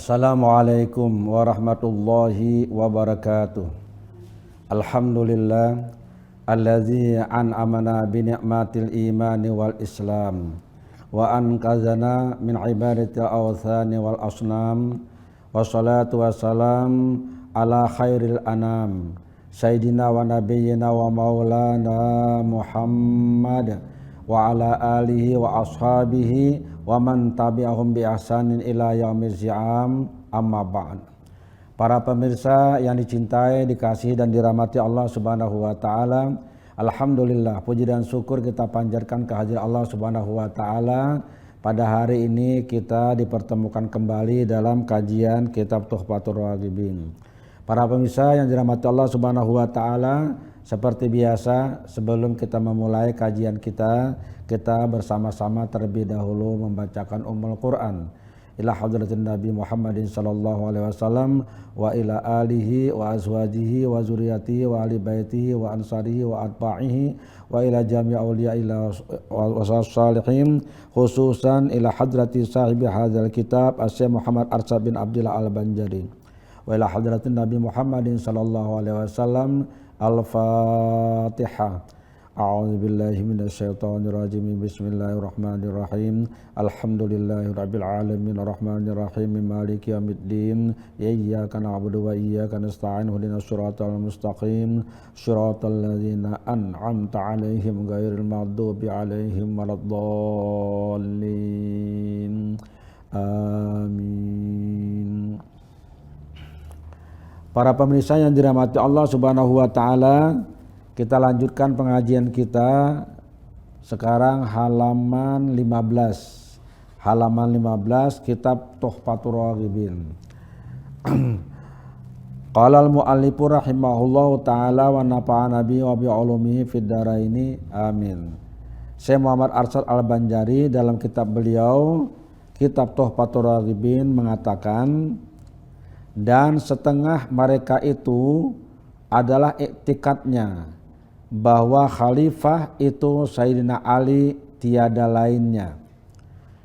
Assalamualaikum warahmatullahi wabarakatuh. Alhamdulillah allazi an'amana bi ni'matil imani wal islam wa anqazana min ibadatil awthani wal asnam. Wassalatu wassalam ala khairil anam sayyidina wa nabiyyina wa maulana Muhammad wa ala alihi wa ashabihi wa man tabi'ahum bi ihsanin ila yaumil qiyam. Amma ba'd. Para pemirsa yang dicintai, dikasihi dan dirahmati Allah Subhanahu wa taala, alhamdulillah puji dan syukur kita panjatkan kehadirat Allah Subhanahu wa taala. Pada hari ini kita dipertemukan kembali dalam kajian kitab Tuhfatur Raghibin. Para pemirsa yang dirahmati Allah Subhanahu wa taala, seperti biasa sebelum kita memulai kajian kita bersama-sama terlebih dahulu membacakan Ummul Quran ila hadratin Nabi Muhammadin sallallahu alaihi wasallam wa ila alihi wa azwajihi wa zurriyyatihi wa ali baitihi wa ansarihi wa atba'ihi wa ila jami' awliya ila wasalihin, khususan ila hadrati sahibi hadzal kitab Asy-Syaikh Muhammad Arsyad bin Abdullah Al-Banjari wa ila hadratin Nabi Muhammadin sallallahu alaihi wasallam. Al-Fatihah. A'udzu billahi minasyaitonir rajim. Bismillahirrahmanirrahim. Alhamdulillahirabbil alamin arrahmanir rahim maliki yaumiddin. Iyyaka na'budu wa iyyaka nasta'in. Ihdinas siratal mustaqim. Shiratal ladzina an'amta 'alaihim ghairil maghdubi 'alaihim waladdallin. Amin. Para pemirsa yang dirahmati Allah Subhanahu wa taala, kita lanjutkan pengajian kita sekarang halaman 15. Halaman 15 kitab Tuhfatur Raghibin. Qala al-mu'allifu rahimahullahu taala wa nafa'ana bi wa bi ulumihi fid dharaini amin. Syekh Muhammad Arsyad Al-Banjari dalam kitab beliau kitab Tuhfatur Raghibin mengatakan, dan setengah mereka itu adalah iktikadnya bahwa khalifah itu Sayyidina Ali tiada lainnya,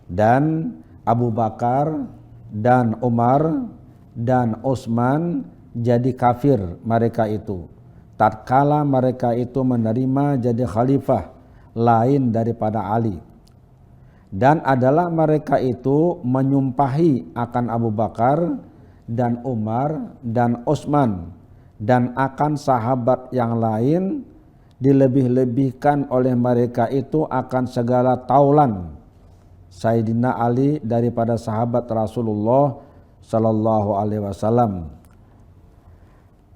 dan Abu Bakar dan Umar dan Utsman jadi kafir mereka itu tatkala mereka itu menerima jadi khalifah lain daripada Ali, dan adalah mereka itu menyumpahi akan Abu Bakar dan Umar dan Utsman dan akan sahabat yang lain, dilebih-lebihkan oleh mereka itu akan segala taulan Sayyidina Ali daripada sahabat Rasulullah sallallahu alaihi wasallam.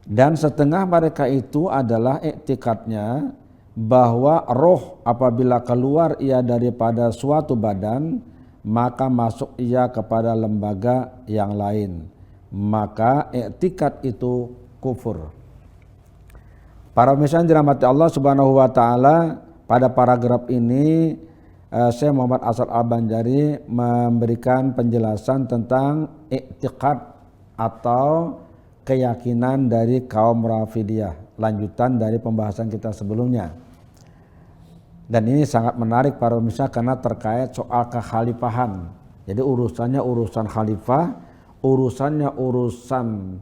Dan setengah mereka itu adalah iktikadnya bahwa roh apabila keluar ia daripada suatu badan, maka masuk ia kepada lembaga yang lain, maka i'tikad itu kufur. Para pemirsa yang dirahmati Allah Subhanahu wa taala, pada paragraf ini Syekh Muhammad Arsyad Al-Banjari memberikan penjelasan tentang i'tikad atau keyakinan dari kaum Rafidiyah, lanjutan dari pembahasan kita sebelumnya. Dan ini sangat menarik para pemirsa karena terkait soal kekhalifahan. Jadi urusannya urusan khalifah, urusannya urusan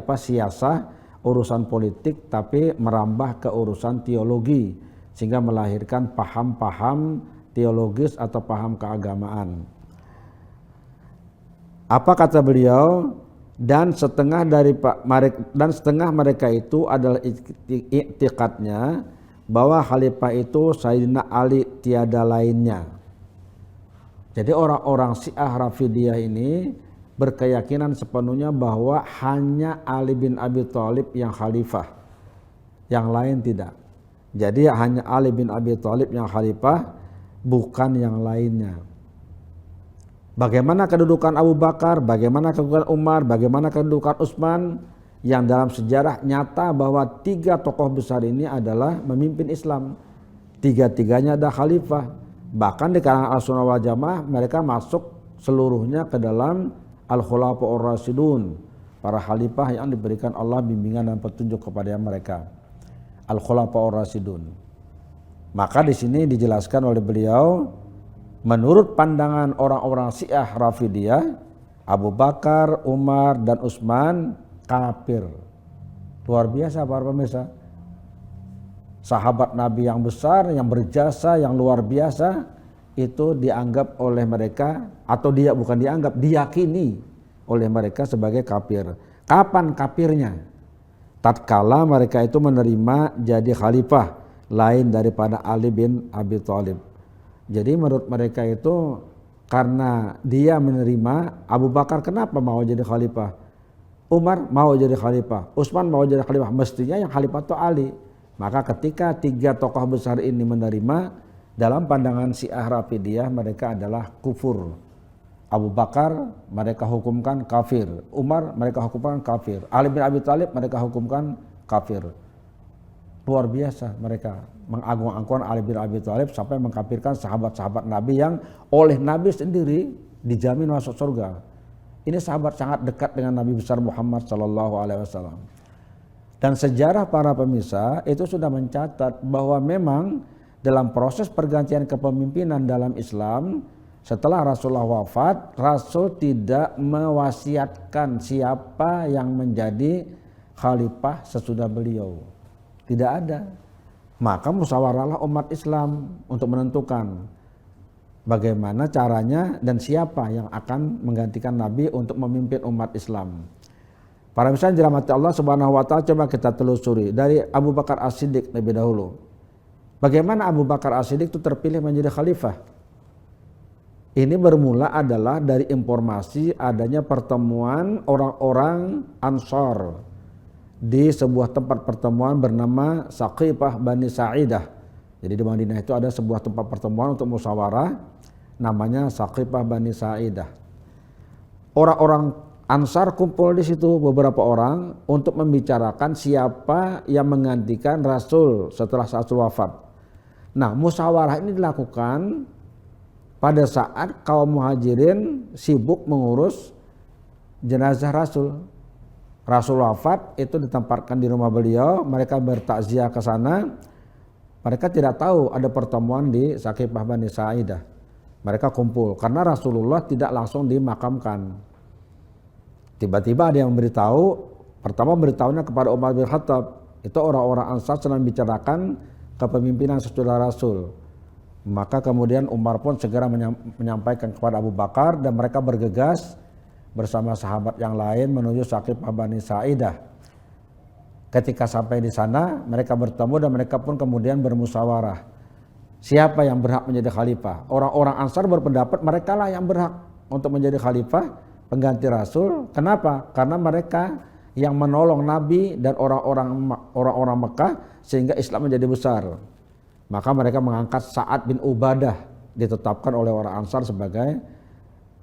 siasah, urusan politik, tapi merambah ke urusan teologi sehingga melahirkan paham-paham teologis atau paham keagamaan. Apa kata beliau? Dan setengah mereka itu adalah i'tikadnya bahwa khalifah itu Sayyidina Ali tiada lainnya. Jadi orang-orang Syiah Rafidiyah ini berkeyakinan sepenuhnya bahwa hanya Ali bin Abi Thalib yang khalifah, yang lain tidak. Jadi hanya Ali bin Abi Thalib yang khalifah, bukan yang lainnya. Bagaimana kedudukan Abu Bakar, bagaimana kedudukan Umar, bagaimana kedudukan Utsman, yang dalam sejarah nyata bahwa tiga tokoh besar ini adalah memimpin Islam. Tiga-tiganya ada khalifah. Bahkan di kalangan Ahlussunnah wal Jamaah mereka masuk seluruhnya ke dalam Al-Khulafaur Rasyidun, para khalifah yang diberikan Allah bimbingan dan petunjuk kepada mereka. Al-Khulafaur Rasyidun. Maka di sini dijelaskan oleh beliau, menurut pandangan orang-orang Syiah Rafidiyah, Abu Bakar, Umar, dan Utsman kafir. Luar biasa para pemirsa. Sahabat Nabi yang besar, yang berjasa, yang luar biasa, itu dianggap oleh mereka, atau dia bukan dianggap, diyakini oleh mereka sebagai kafir. Kapan kafirnya? Tatkala mereka itu menerima jadi khalifah lain daripada Ali bin Abi Thalib. Jadi menurut mereka itu karena dia menerima, Abu Bakar kenapa mau jadi khalifah? Umar mau jadi khalifah, Utsman mau jadi khalifah, mestinya yang khalifah itu Ali. Maka ketika tiga tokoh besar ini menerima, dalam pandangan Syiah Rafidiyah mereka adalah kufur. Abu Bakar mereka hukumkan kafir, Umar mereka hukumkan kafir, Ali bin Abi Thalib mereka hukumkan kafir. Luar biasa mereka mengagung-agungkan Ali bin Abi Thalib sampai mengkafirkan sahabat-sahabat Nabi yang oleh Nabi sendiri dijamin masuk surga. Ini sahabat sangat dekat dengan Nabi besar Muhammad SAW. Dan sejarah para pemirsa itu sudah mencatat bahwa memang dalam proses pergantian kepemimpinan dalam Islam, setelah Rasulullah wafat, Rasul tidak mewasiatkan siapa yang menjadi khalifah sesudah beliau. Tidak ada. Maka musyawarahlah umat Islam untuk menentukan bagaimana caranya dan siapa yang akan menggantikan Nabi untuk memimpin umat Islam. Para pemirsa yang dirahmati Allah Subhanahu wa taala, coba kita telusuri dari Abu Bakar As-Siddiq lebih dahulu. Bagaimana Abu Bakar As-Siddiq itu terpilih menjadi khalifah? Ini bermula adalah dari informasi adanya pertemuan orang-orang Ansar di sebuah tempat pertemuan bernama Saqifah Bani Sa'idah. Jadi di Madinah itu ada sebuah tempat pertemuan untuk musyawarah namanya Saqifah Bani Sa'idah. Orang-orang Ansar kumpul di situ beberapa orang untuk membicarakan siapa yang menggantikan Rasul setelah Rasul wafat. Nah, musyawarah ini dilakukan pada saat kaum Muhajirin sibuk mengurus jenazah Rasul. Rasul wafat itu ditempatkan di rumah beliau, mereka bertakziah ke sana. Mereka tidak tahu ada pertemuan di Saqifah Bani Sa'idah. Mereka kumpul karena Rasulullah tidak langsung dimakamkan. Tiba-tiba ada yang memberitahu, pertama beritahunya kepada Umar bin Khattab. Itu orang-orang Ansar sedang bicarakan kepemimpinan sesudah Rasul. Maka kemudian Umar pun segera menyampaikan kepada Abu Bakar dan mereka bergegas bersama sahabat yang lain menuju Saqifah Bani Sa'idah. Ketika sampai di sana, mereka bertemu dan mereka pun kemudian bermusyawarah. Siapa yang berhak menjadi khalifah? Orang-orang Ansar berpendapat mereka lah yang berhak untuk menjadi khalifah pengganti Rasul. Kenapa? Karena mereka yang menolong Nabi dan orang-orang Mekah sehingga Islam menjadi besar. Maka mereka mengangkat Sa'ad bin Ubadah ditetapkan oleh orang Ansar sebagai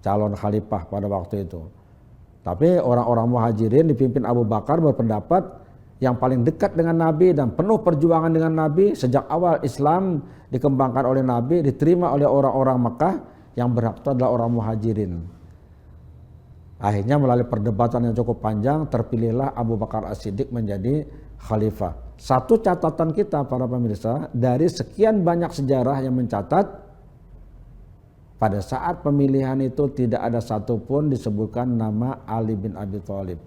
calon khalifah pada waktu itu. Tapi orang-orang Muhajirin dipimpin Abu Bakar berpendapat yang paling dekat dengan Nabi dan penuh perjuangan dengan Nabi sejak awal Islam dikembangkan oleh Nabi, diterima oleh orang-orang Mekah, yang berhak itu adalah orang Muhajirin. Akhirnya melalui perdebatan yang cukup panjang terpilihlah Abu Bakar As-Siddiq menjadi khalifah. Satu catatan kita para pemirsa, dari sekian banyak sejarah yang mencatat pada saat pemilihan itu tidak ada satupun disebutkan nama Ali bin Abi Thalib.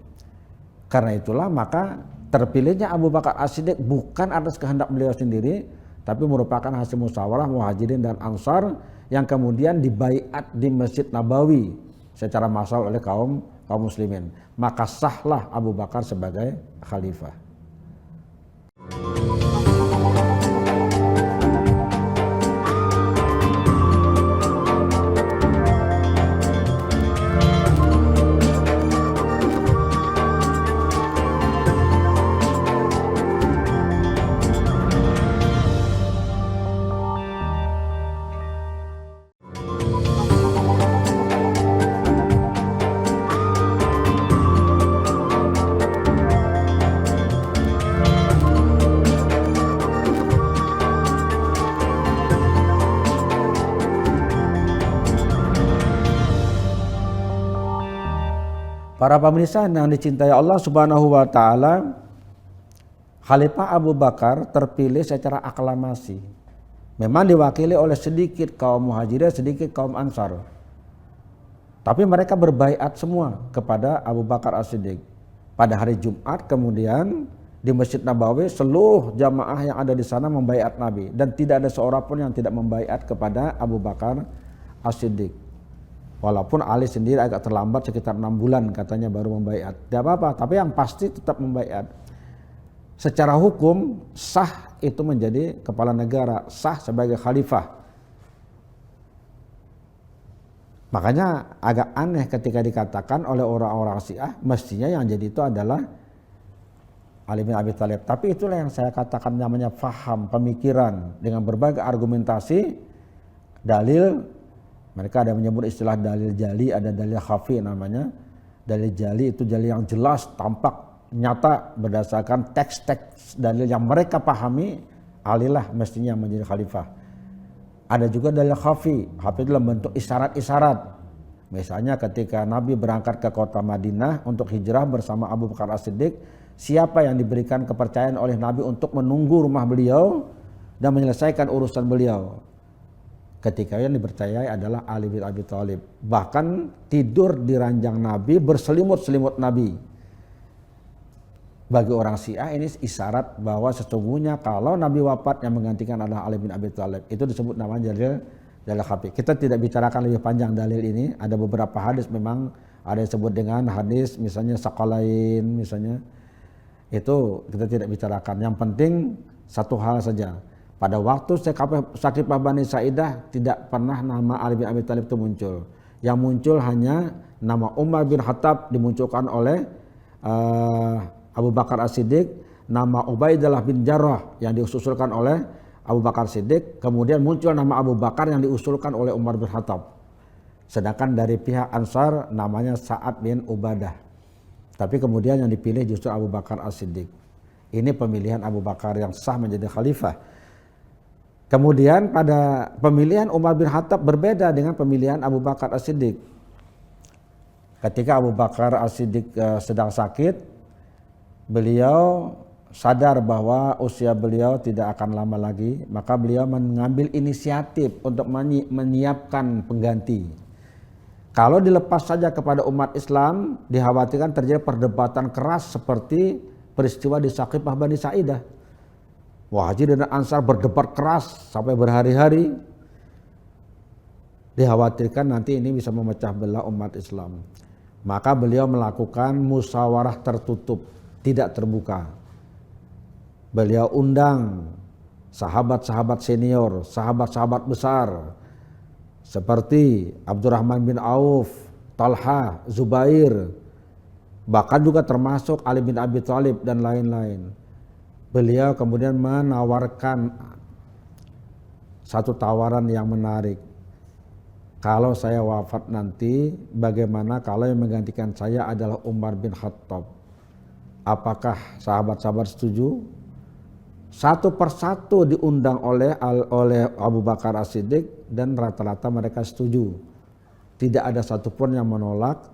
Karena itulah maka terpilihnya Abu Bakar As-Siddiq bukan atas kehendak beliau sendiri, tapi merupakan hasil musyawarah Muhajirin dan Ansar yang kemudian dibaiat di Masjid Nabawi secara massal oleh kaum muslimin. Maka sahlah Abu Bakar sebagai khalifah. Para pemirsa yang dicintai Allah Subhanahu wa taala, Khalifah Abu Bakar terpilih secara aklamasi. Memang diwakili oleh sedikit kaum Muhajirin, sedikit kaum Ansar. Tapi mereka berbaiat semua kepada Abu Bakar As-Siddiq. Pada hari Jumat kemudian di Masjid Nabawi seluruh jamaah yang ada di sana membaiat Nabi. Dan tidak ada seorang pun yang tidak membaiat kepada Abu Bakar As-Siddiq. Walaupun Ali sendiri agak terlambat sekitar 6 bulan katanya baru membaiat. Tidak apa-apa, tapi yang pasti tetap membaiat. Secara hukum sah itu menjadi kepala negara, sah sebagai khalifah. Makanya agak aneh ketika dikatakan oleh orang-orang Syiah mestinya yang jadi itu adalah Ali bin Abi Thalib. Tapi itulah yang saya katakan namanya faham, pemikiran dengan berbagai argumentasi, dalil. Mereka ada menyebut istilah dalil jali, ada dalil khafi namanya. Dalil jali itu dalil yang jelas, tampak, nyata berdasarkan teks-teks dalil yang mereka pahami. Alilah mestinya menjadi khalifah. Ada juga dalil khafi. Khafi dalam bentuk isyarat-isyarat. Misalnya ketika Nabi berangkat ke kota Madinah untuk hijrah bersama Abu Bakar As-Siddiq, siapa yang diberikan kepercayaan oleh Nabi untuk menunggu rumah beliau dan menyelesaikan urusan beliau? Ketika yang dipercayai adalah Ali bin Abi Thalib. Bahkan tidur di ranjang Nabi, berselimut-selimut Nabi. Bagi orang Syiah ini isyarat bahwa sesungguhnya kalau Nabi wafat yang menggantikan adalah Ali bin Abi Thalib. Itu disebut namanya dalil khafi. Kita tidak bicarakan lebih panjang dalil ini. Ada beberapa hadis memang ada yang disebut dengan hadis misalnya Saqalain misalnya. Itu kita tidak bicarakan. Yang penting satu hal saja. Pada waktu Saqifah Bani Sa'idah tidak pernah nama Ali bin Abi Thalib itu muncul. Yang muncul hanya nama Umar bin Khattab dimunculkan oleh Abu Bakar As-Siddiq, nama Ubaidillah bin Jarrah yang diusulkan oleh Abu Bakar Siddiq, kemudian muncul nama Abu Bakar yang diusulkan oleh Umar bin Khattab. Sedangkan dari pihak Ansar namanya Sa'ad bin Ubadah. Tapi kemudian yang dipilih justru Abu Bakar As-Siddiq. Ini pemilihan Abu Bakar yang sah menjadi khalifah. Kemudian pada pemilihan Umar bin Khattab berbeda dengan pemilihan Abu Bakar As-Siddiq. Ketika Abu Bakar As-Siddiq sedang sakit, beliau sadar bahwa usia beliau tidak akan lama lagi, maka beliau mengambil inisiatif untuk menyiapkan pengganti. Kalau dilepas saja kepada umat Islam, dikhawatirkan terjadi perdebatan keras seperti peristiwa di Saqifah Bani Sa'idah. Muhajirin dan Ansar berdebat keras sampai berhari-hari. Dikhawatirkan nanti ini bisa memecah belah umat Islam. Maka beliau melakukan musyawarah tertutup, tidak terbuka. Beliau undang sahabat-sahabat senior, sahabat-sahabat besar seperti Abdurrahman bin Auf, Talha, Zubair, bahkan juga termasuk Ali bin Abi Thalib dan lain-lain. Beliau kemudian menawarkan satu tawaran yang menarik. Kalau saya wafat nanti, bagaimana kalau yang menggantikan saya adalah Umar bin Khattab? Apakah sahabat-sahabat setuju? Satu persatu diundang oleh Abu Bakar As-Siddiq dan rata-rata mereka setuju. Tidak ada satupun yang menolak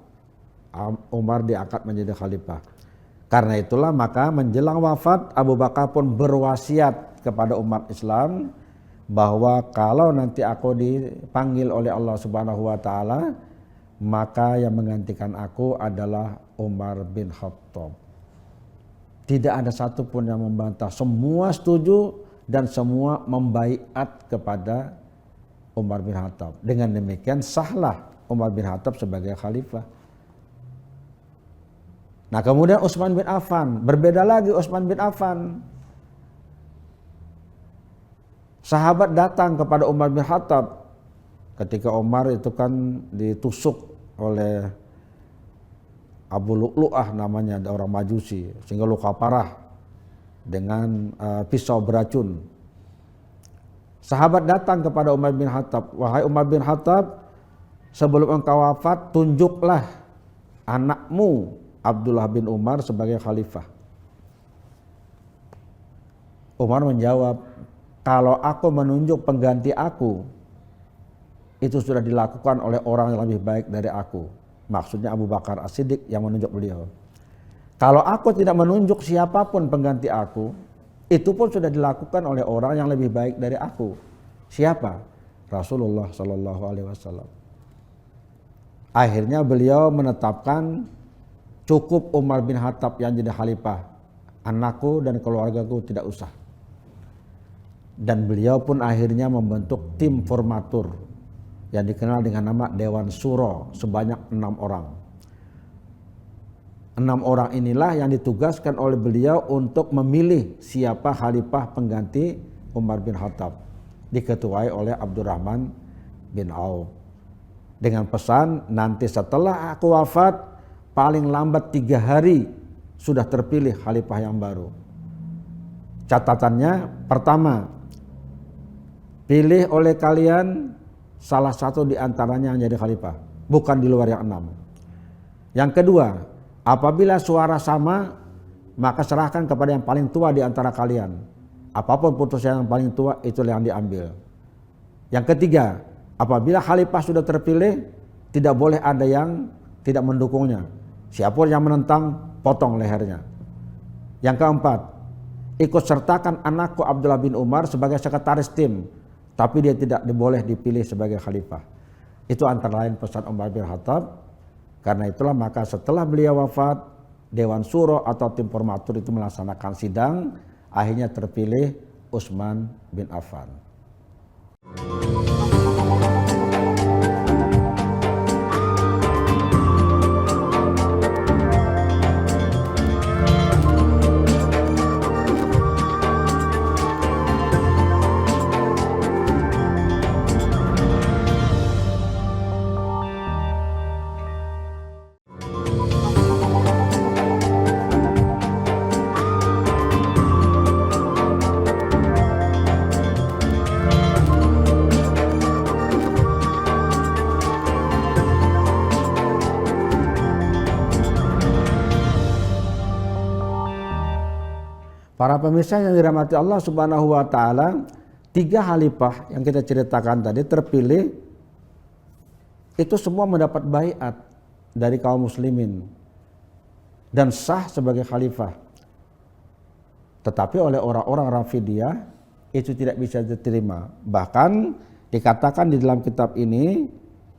Umar diangkat menjadi khalifah. Karena itulah maka menjelang wafat Abu Bakar pun berwasiat kepada umat Islam bahwa kalau nanti aku dipanggil oleh Allah Subhanahu wa taala, maka yang menggantikan aku adalah Umar bin Khattab. Tidak ada satupun yang membantah, semua setuju dan semua membaiat kepada Umar bin Khattab. Dengan demikian sahlah Umar bin Khattab sebagai khalifah. Nah kemudian Utsman bin Affan, berbeda lagi Utsman bin Affan. Sahabat datang kepada Umar bin Khattab ketika Umar itu kan ditusuk oleh Abu Lu'lu'ah namanya, ada orang Majusi, sehingga luka parah dengan pisau beracun. Sahabat datang kepada Umar bin Khattab, wahai Umar bin Khattab, sebelum engkau wafat tunjuklah anakmu Abdullah bin Umar sebagai khalifah. Umar menjawab, kalau aku menunjuk pengganti aku, itu sudah dilakukan oleh orang yang lebih baik dari aku. Maksudnya Abu Bakar As-Siddiq yang menunjuk beliau. Kalau aku tidak menunjuk siapapun pengganti aku, itu pun sudah dilakukan oleh orang yang lebih baik dari aku. Siapa? Rasulullah Sallallahu Alaihi Wasallam. Akhirnya beliau menetapkan cukup Umar bin Khattab yang jadi khalifah. Anakku dan keluargaku tidak usah. Dan beliau pun akhirnya membentuk tim formatur yang dikenal dengan nama Dewan Syuro sebanyak 6 orang. 6 orang inilah yang ditugaskan oleh beliau untuk memilih siapa khalifah pengganti Umar bin Khattab, diketuai oleh Abdurrahman bin Auf. Dengan pesan, nanti setelah aku wafat, paling lambat 3 hari sudah terpilih khalifah yang baru. Catatannya, pertama, pilih oleh kalian salah satu di antaranya yang jadi khalifah, bukan di luar yang 6. Yang kedua, apabila suara sama, maka serahkan kepada yang paling tua di antara kalian. Apapun putusan yang paling tua, itulah yang diambil. Yang ketiga, apabila khalifah sudah terpilih, tidak boleh ada yang tidak mendukungnya. Siapapun yang menentang, potong lehernya. Yang keempat, ikut sertakan anakku Abdullah bin Umar sebagai sekretaris tim, tapi dia tidak boleh dipilih sebagai khalifah. Itu antara lain pesan Umar bin Khattab. Karena itulah maka setelah beliau wafat, Dewan Syuro atau tim formatur itu melaksanakan sidang, akhirnya terpilih Utsman bin Affan. Para pemirsa yang dirahmati Allah Subhanahu wa taala, 3 khalifah yang kita ceritakan tadi terpilih itu semua mendapat baiat dari kaum muslimin dan sah sebagai khalifah. Tetapi oleh orang-orang Rafidiyah itu tidak bisa diterima. Bahkan dikatakan di dalam kitab ini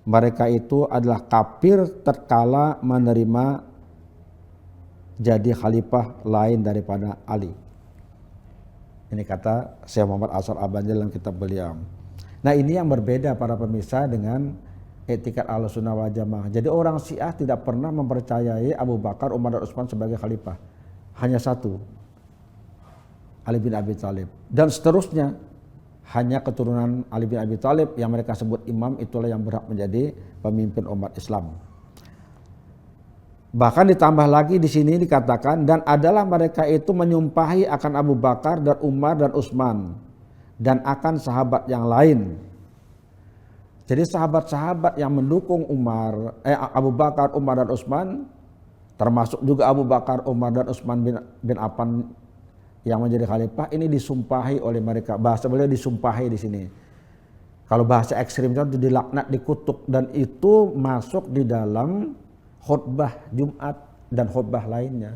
mereka itu adalah kafir tatkala menerima jadi khalifah lain daripada Ali. Ini kata Syekh Muhammad Arsyad Al-Banjari dalam kitab beliau. Nah, ini yang berbeda para pemirsa dengan etikat Ahlussunnah wal Jamaah. Jadi orang Syiah tidak pernah mempercayai Abu Bakar, Umar dan Utsman sebagai khalifah. Hanya satu, Ali bin Abi Thalib. Dan seterusnya, hanya keturunan Ali bin Abi Thalib yang mereka sebut imam itulah yang berhak menjadi pemimpin umat Islam. Bahkan ditambah lagi di sini dikatakan, dan adalah mereka itu menyumpahi akan Abu Bakar dan Umar dan Utsman dan akan sahabat yang lain. Jadi sahabat-sahabat yang mendukung Abu Bakar, Umar dan Utsman, termasuk juga Abu Bakar, Umar dan Utsman bin Affan yang menjadi khalifah, ini disumpahi oleh mereka. Bahasa beliau disumpahi di sini. Kalau bahasa ekstrimnya itu dilaknat, dikutuk, dan itu masuk di dalam khutbah Jumat dan khutbah lainnya.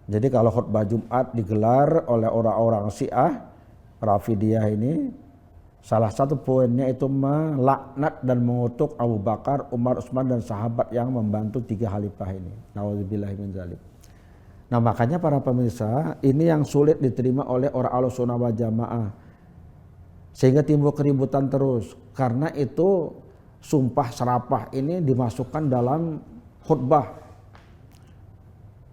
Jadi kalau khutbah Jumat digelar oleh orang-orang Syiah Rafidiyah ini, salah satu poinnya itu melaknat dan mengutuk Abu Bakar, Umar, Utsman dan sahabat yang membantu 3 khalifah ini. Nauzubillahi min dzalik. Nah, makanya para pemirsa, ini yang sulit diterima oleh orang Ahlussunnah wal Jamaah. Sehingga timbul keributan terus. Karena itu sumpah serapah ini dimasukkan dalam khutbah.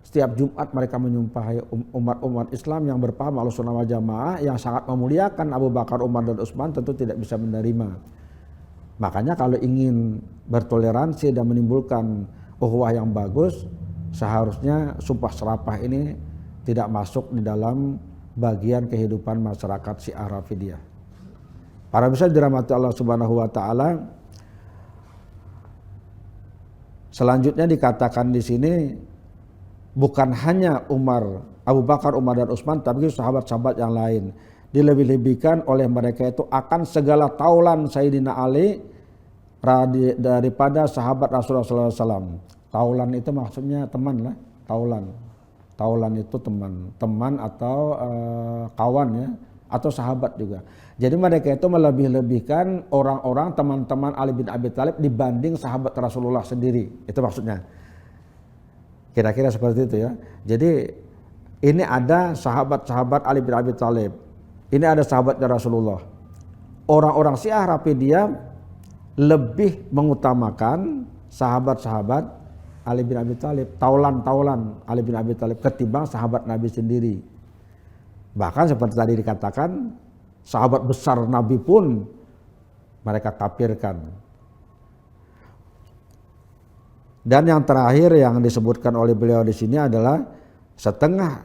Setiap Jumat mereka menyumpahi umat Islam yang berpaham Ahlussunnah wal Jamaah yang sangat memuliakan Abu Bakar, Umar dan Utsman tentu tidak bisa menerima. Makanya kalau ingin bertoleransi dan menimbulkan ukhuwah yang bagus, seharusnya sumpah serapah ini tidak masuk di dalam bagian kehidupan masyarakat Syiah Rafidiyah. Para bisa dirahmati Allah Subhanahu wa taala. Selanjutnya dikatakan di sini bukan hanya Abu Bakar, Umar dan Utsman, tapi sahabat-sahabat yang lain dilebih-lebihkan oleh mereka itu akan segala taulan Sayyidina Ali daripada sahabat Rasulullah SAW. Taulan itu maksudnya teman lah, taulan. Taulan itu teman atau kawan ya. atau sahabat juga. Jadi mereka itu melebih-lebihkan orang-orang teman-teman Ali bin Abi Thalib dibanding sahabat Rasulullah sendiri. Itu maksudnya. Kira-kira seperti itu ya. Jadi ini ada sahabat-sahabat Ali bin Abi Thalib. Ini ada sahabatnya Rasulullah. Orang-orang Syiah Rafidhiyah lebih mengutamakan sahabat-sahabat Ali bin Abi Thalib, taulan-taulan Ali bin Abi Thalib ketimbang sahabat Nabi sendiri. Bahkan seperti tadi dikatakan, sahabat besar Nabi pun mereka kafirkan. Dan yang terakhir yang disebutkan oleh beliau di sini adalah setengah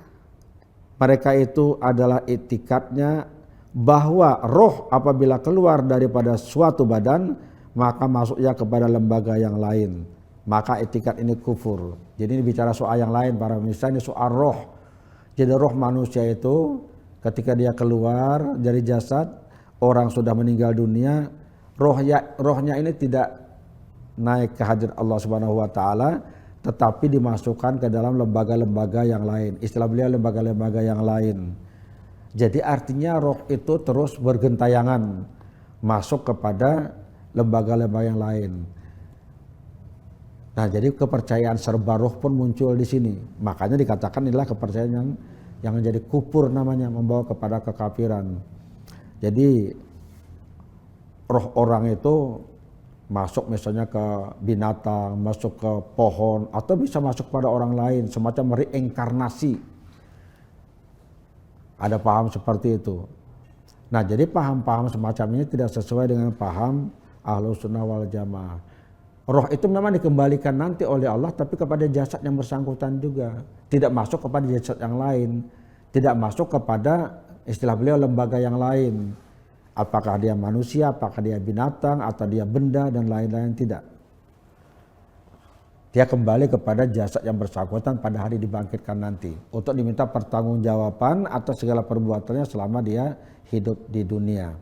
mereka itu adalah itikadnya bahwa roh apabila keluar daripada suatu badan maka masuknya kepada lembaga yang lain. Maka itikad ini kufur. Jadi ini bicara soal yang lain para pemirsa, ini soal roh. Jadi roh manusia itu ketika dia keluar dari jasad, orang sudah meninggal dunia, rohnya ini tidak naik ke hadirat Allah Subhanahu wa taala, tetapi dimasukkan ke dalam lembaga-lembaga yang lain. Istilah beliau lembaga-lembaga yang lain. Jadi artinya roh itu terus bergentayangan masuk kepada lembaga-lembaga yang lain. Nah, jadi kepercayaan serba roh pun muncul di sini. Makanya dikatakan inilah kepercayaan yang menjadi kufur namanya, membawa kepada kekafiran. Jadi roh orang itu masuk misalnya ke binatang, masuk ke pohon, atau bisa masuk pada orang lain, semacam reinkarnasi. Ada paham seperti itu. Nah, jadi paham-paham semacam ini tidak sesuai dengan paham Ahlus Sunnah wal Jamaah. Roh itu memang dikembalikan nanti oleh Allah, tapi kepada jasad yang bersangkutan juga. Tidak masuk kepada jasad yang lain. Tidak masuk kepada istilah beliau lembaga yang lain. Apakah dia manusia, apakah dia binatang, atau dia benda, dan lain-lain, tidak. Dia kembali kepada jasad yang bersangkutan pada hari dibangkitkan nanti. Untuk diminta pertanggungjawaban atas segala perbuatannya selama dia hidup di dunia.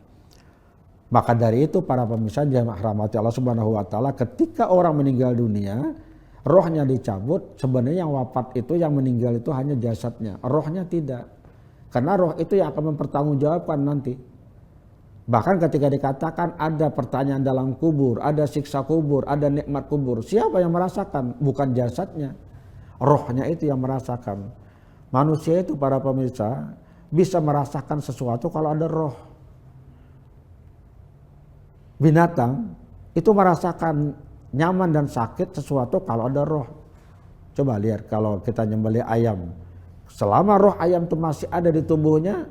Maka dari itu para pemirsa jamaah rahmati Allah Subhanahu wa taala, ketika orang meninggal dunia, rohnya dicabut, sebenarnya yang wafat itu, yang meninggal itu hanya jasadnya, rohnya tidak. Karena roh itu yang akan mempertanggungjawabkan nanti. Bahkan ketika dikatakan ada pertanyaan dalam kubur, ada siksa kubur, ada nikmat kubur, siapa yang merasakan? Bukan jasadnya, rohnya itu yang merasakan. Manusia itu para pemirsa bisa merasakan sesuatu kalau ada roh. Binatang itu merasakan nyaman dan sakit sesuatu kalau ada roh. Coba lihat kalau kita nyembelih ayam, selama roh ayam itu masih ada di tubuhnya,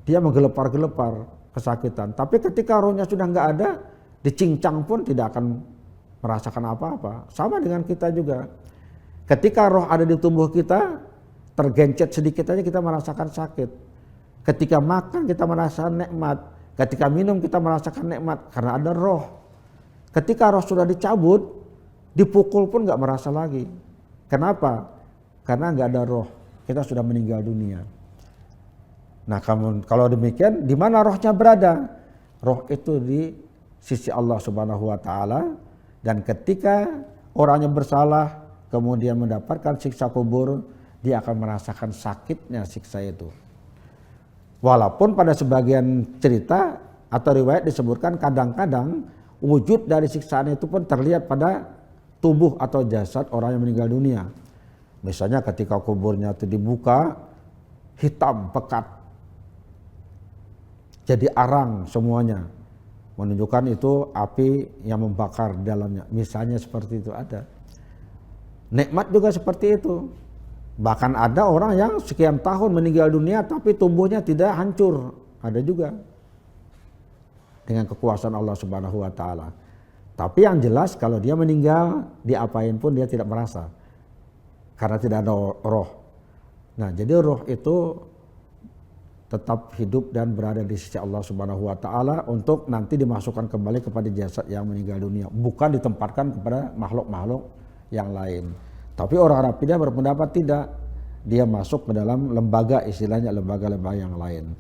dia menggelepar-gelepar kesakitan. Tapi ketika rohnya sudah nggak ada, dicincang pun tidak akan merasakan apa-apa. Sama dengan kita juga. Ketika roh ada di tubuh kita, tergencet sedikit aja kita merasakan sakit. Ketika makan kita merasakan nikmat. Ketika minum kita merasakan nikmat karena ada roh. Ketika roh sudah dicabut, dipukul pun nggak merasa lagi. Kenapa? Karena nggak ada roh. Kita sudah meninggal dunia. Nah, kalau demikian, di mana rohnya berada? Roh itu di sisi Allah Subhanahu wa taala, dan ketika orangnya bersalah kemudian mendapatkan siksa kubur, dia akan merasakan sakitnya siksa itu. Walaupun pada sebagian cerita atau riwayat disebutkan kadang-kadang wujud dari siksaan itu pun terlihat pada tubuh atau jasad orang yang meninggal dunia. Misalnya ketika kuburnya itu dibuka, hitam, pekat, jadi arang semuanya, menunjukkan itu api yang membakar di dalamnya. Misalnya seperti itu ada. Nikmat juga seperti itu. Bahkan ada orang yang sekian tahun meninggal dunia tapi tubuhnya tidak hancur. Ada juga. Dengan kekuasaan Allah Subhanahu wa taala. Tapi yang jelas kalau dia meninggal, diapain pun dia tidak merasa. Karena tidak ada roh. Nah, jadi roh itu tetap hidup dan berada di sisi Allah Subhanahu wa taala untuk nanti dimasukkan kembali kepada jasad yang meninggal dunia, bukan ditempatkan kepada makhluk-makhluk yang lain. Tapi orang Rafidhiyah berpendapat tidak, dia masuk ke dalam lembaga, istilahnya lembaga-lembaga yang lain.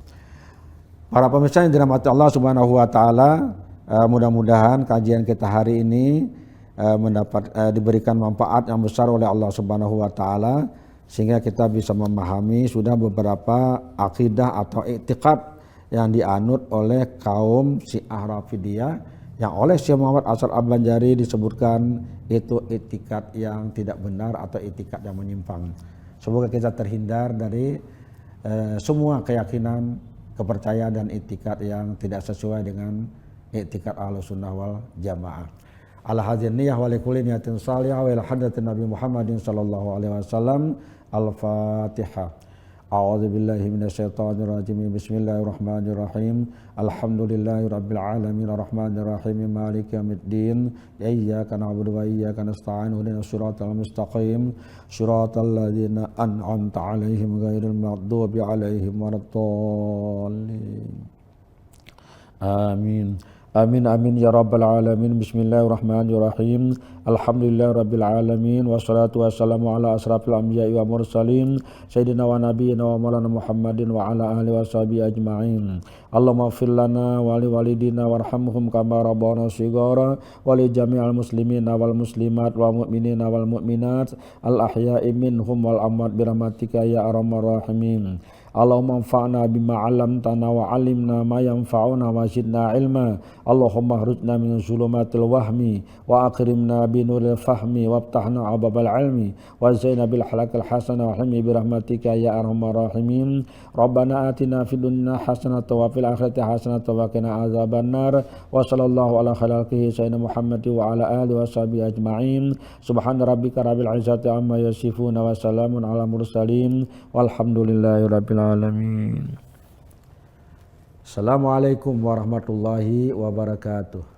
Para pemirsa yang dirahmati Allah Subhanahu wa taala, mudah-mudahan kajian kita hari ini diberikan manfaat yang besar oleh Allah Subhanahu wa taala, sehingga kita bisa memahami sudah beberapa akidah atau i'tiqad yang dianut oleh kaum Syiah Rafidiyah yang oleh Syekh Muhammad Arsyad Al-Banjari disebutkan itu i'tikad yang tidak benar atau i'tikad yang menyimpang. Semoga kita terhindar dari semua keyakinan, kepercayaan dan i'tikad yang tidak sesuai dengan i'tikad Ahlussunnah wal Jamaah. Ala hadzal niyah wa likulli niyatin shalihah wa ila hadratin Nabi Muhammadin sallallahu alaihi wasallam. Al-Fatihah. A'udzu billahi minasyaitonir rajim. Bismillahirrahmanirrahim. Alhamdulillahirabbil alamin arrahmanir rahim maliki yaumiddin. Iyyaka na'budu wa iyyaka nasta'in. Ihdinas siratal mustaqim. Siratal ladzina an'amta 'alaihim ghairil maghdubi 'alaihim waladdallin. Amin. Amin amin ya rabbal alamin. Bismillahirrahmanirrahim. Alhamdulillahirabbil alamin wassalatu wassalamu ala asrafil anbiya'i wa mursalin sayyidina wa nabiyyina wa maulana Muhammadin wa ala alihi washabihi ajma'in. Allahumma ighfir lana wa li walidina warhamhum kama rabbana shighara wa li jami'il muslimina wal muslimat wal mu'minina wal mu'minat al ahya'i minhum wal amwat bi rahmatika ya arhamar rahimin. Allahumma anfa'na bima 'allamtana wa 'allimna ma yanfa'una wa zidna ilma. Allahumma akhrujna min zulumatil wahmi wa akrimna bi nuril fahmi waftahna ababal ilmi wa zaina bil halakil hasanah wa hilmi bi rahmatika ya arhamar rahimin. Rabbana atina fid dunya hasanatan wa fil akhirati hasanatan wa qina azabannar. Wa sallallahu ala khalqihi sayyidina Muhammad wa ala alihi washabihi ajma'in. Subhana rabbika rabbil izzati amma yasifun wa salamun ala mursalin walhamdulillahi rabbil alamin. Assalamualaikum warahmatullahi wabarakatuh.